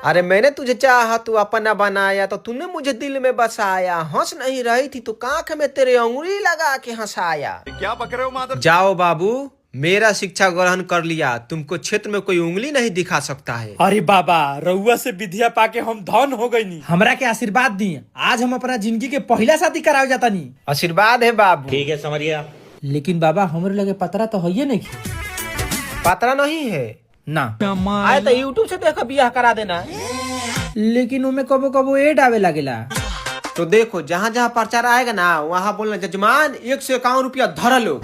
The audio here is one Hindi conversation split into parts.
अरे मैंने तुझे चाहा, तू अपना बनाया, तो तूने मुझे दिल में बसाया। हंस नहीं रही थी तो कांख में तेरे उंगली लगा के हंसाया। क्या बक रहे हो मादर? जाओ बाबू, मेरा शिक्षा ग्रहण कर लिया, तुमको क्षेत्र में कोई उंगली नहीं दिखा सकता है। अरे बाबा, रउआ से विद्या पाके हम धन हो गई नी। हमरा के आशीर्वाद दिए, आज हम अपना जिंदगी के पहला शादी करावे जाता नी। आशीर्वाद है बाबू। ठीक है, समझ गया। लेकिन बाबा हमरे लगे पतरा तो है नहीं। पतरा नहीं है ना, आए तो यूट्यूब से देख बियाह करा देना। लेकिन उमे कबो कबो एड आवे लागेला। तो देखो, जहाँ जहाँ प्रचार आएगा ना, वहाँ बोलना जजमान 151 रुपया धर लो।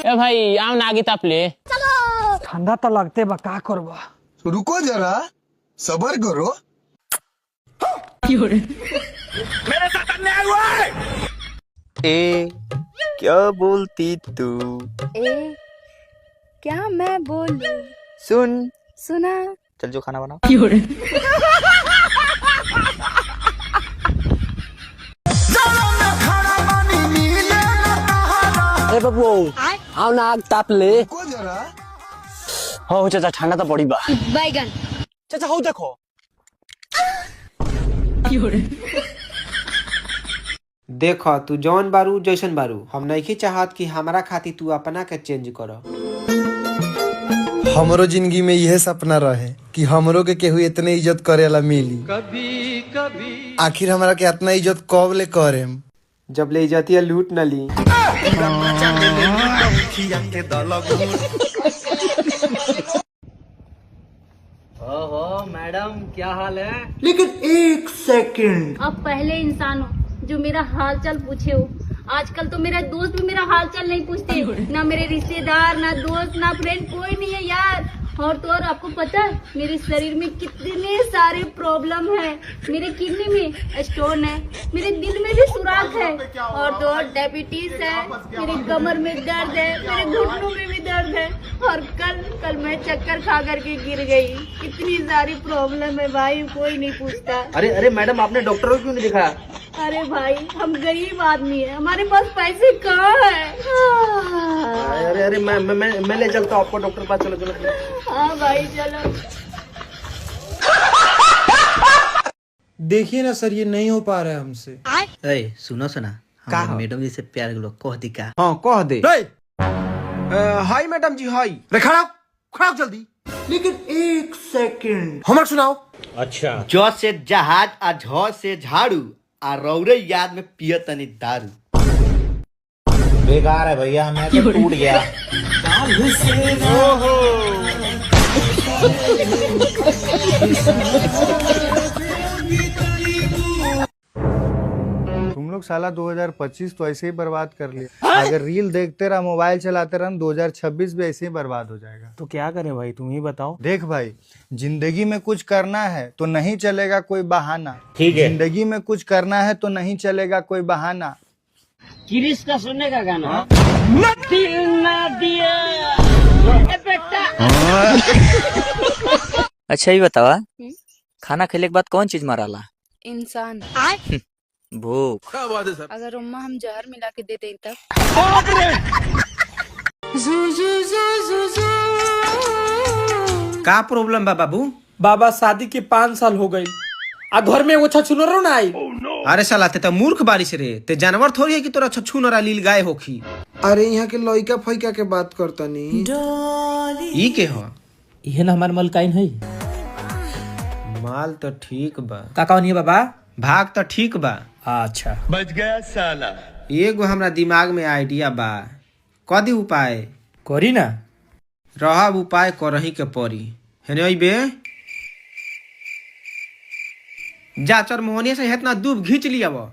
ए भाई आम नागी तापले। ठंडा तो लगते बा, का करबा। रुको जरा, सबर करो। मेरे साथ अन्याय हुआ है। ए क्या बोलती तू? ए क्या मैं बोलूं? सुन, सुना। चल जो खाना बनाओ। ए बाबू आम नाग तापले। रुको जरा। हो चाचा, ठंडा तो पड़ी बा। बैगन। चाचा हो देखो। देखो, तू जौन बारू जैसन बारू, हम नहीं चाहत कि हमारा खातिर तू अपना के चेंज करो। हमरो जिंदगी में यह सपना रहे कि हमरो के केहू इतने इज्जत करेला मिली। कभी आखिर हमरा के इतना इज्जत कब ले करेम? जब ले जाती लूट न ली। ओहो मैडम, क्या हाल है? लेकिन एक सेकंड, अब पहले इंसान हो जो मेरा हाल चाल पूछे हो। आजकल तो मेरा दोस्त भी मेरा हाल चाल नहीं पूछते, ना मेरे रिश्तेदार, ना दोस्त, ना फ्रेंड, कोई नहीं है यार। और तो और आपको पता है मेरे शरीर में कितने सारे प्रॉब्लम है। मेरे किडनी में स्टोन है, मेरे दिल में भी सुराख है, और तो और डायबिटीज है, मेरे कमर में दर्द है, मेरे घुटनों में भी दर्द है, और कल मैं चक्कर खा करके गिर गई। इतनी सारी प्रॉब्लम है भाई, कोई नहीं पूछता। अरे मैडम, आपने डॉक्टर को क्यों नहीं दिखाया? अरे भाई, हम गरीब आदमी है, हमारे पास पैसे कहाँ है। अरे मैं ले चलता हूँ आपको डॉक्टर पास। चलो। हाँ भाई चलो। देखिए ना सर, ये नहीं हो पा रहा है हमसे। ए सुनो का मैडम जी से प्यार लोग कह दी का। हाँ कह दे। हाय मैडम जी, हाय। खड़ा जल्दी। लेकिन एक सेकंड, हमारा सुनाओ। अच्छा। ज से जहाज आ झ से झाड़ू आ रौरे याद में पियत तनी दारू। बेकार है भैया, मैं तो टूट गया। तुम लोग साला 2025 तो ऐसे ही बर्बाद कर लिए। अगर रील देखते रहा, मोबाइल चलाते रहा, 2026 भी ऐसे ही बर्बाद हो जाएगा। तो क्या करें भाई, तुम ही बताओ। देख भाई, जिंदगी में कुछ करना है तो नहीं चलेगा कोई बहाना। ठीक है। जिंदगी में कुछ करना है तो नहीं चलेगा कोई बहाना। किरिस का सुनने का गाना। दिल ना दिया अच्छा ये बतावा, खाना खेले के बाद कौन चीज माराला? इंसान। भूख। अगर उम्मा हम जहर मिला के दे दें तब। का प्रॉब्लम बा बाबू? बाबा, शादी के 5 साल हो गई, आ घर में वो छछूनरो ना आई। अरे साला, ते तो मूर्ख बारिश रे, ते जानवर थोड़ी है कि तोरा छछू नरा लील गाय होखी। अरे यहाँ के लइका फैका के बात करता नहीं। ई के हो? ये ना हमार मलकाइन है। माल तो ठीक बा। का कौन है बाबा? भाग तो ठीक बा। अच्छा, बच गया साला। एगो हमरा दिमाग में आइडिया बा, कदी उपाय करी ना। रहब उपाय करही के पड़ी। हेने अइबे, जा चर मोहनिया से इतना दूब घींच लिया वो।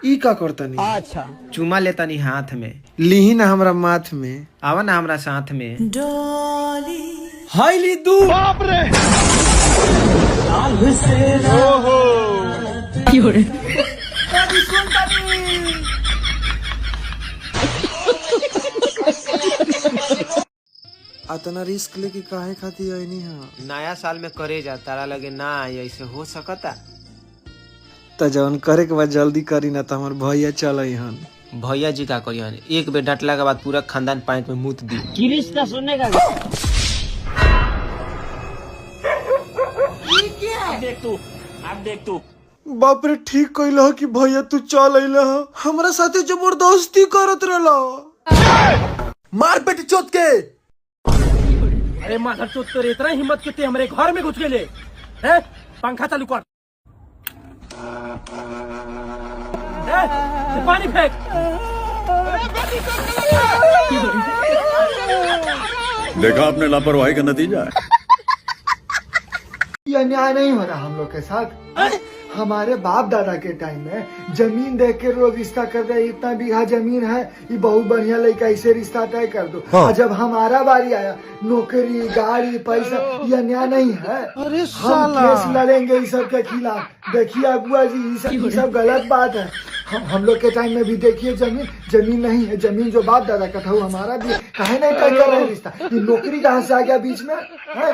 ई का करता नहीं? अच्छा, चुमा लेता नहीं हाथ में। लीही ना हमरा माथ में। आवा ना हमरा साथ में। हाय ली दू। बाप रे। अतना रिस्क लेके काहे खाती आई नहीं हाँ? नया साल में करे जा, तारा लगे ना आई, ऐसे हो सकता? त जवन करे के बाद जल्दी करी ना, त हमार भैया चल हन। भैया जी का करियन, एक बेर डटला के बाद पूरा खानदान पैंट में मुत दी। गिरीश का सुनने का देख तू बाप रे, ठीक कइल कि भैया तू चल अइला हमरा साथे जबरदस्ती करत रहला। मार पेट चोत के। अरे माधर चोत तेरे इतना हिम्मत कितने हमारे घर में घुस गए हैं? पंखा चालू कर, पानी फेंक। देखा आपने लापरवाही का नतीजा है। ये अन्याय नहीं हो रहा हम लोग के साथ। हमारे बाप दादा के टाइम में जमीन देख के लोग रिश्ता कर रहे, इतना बीघा जमीन है, ये बहुत बढ़िया लड़का, इसे रिश्ता तय कर दो। और जब हमारा बारी आया, नौकरी, गाड़ी, पैसा, ये अन्याय नहीं है। हम केस लड़ेंगे इस सब के खिलाफ। देखिए अबुआ जी, ये सब गलत बात है। हम लोग के टाइम में भी देखिए जमीन नहीं है, जमीन जो बाप दादा का था वो हमारा भी, काहे नहीं तय कर रहे रिश्ता? ये नौकरी कहाँ से आ गया बीच में है?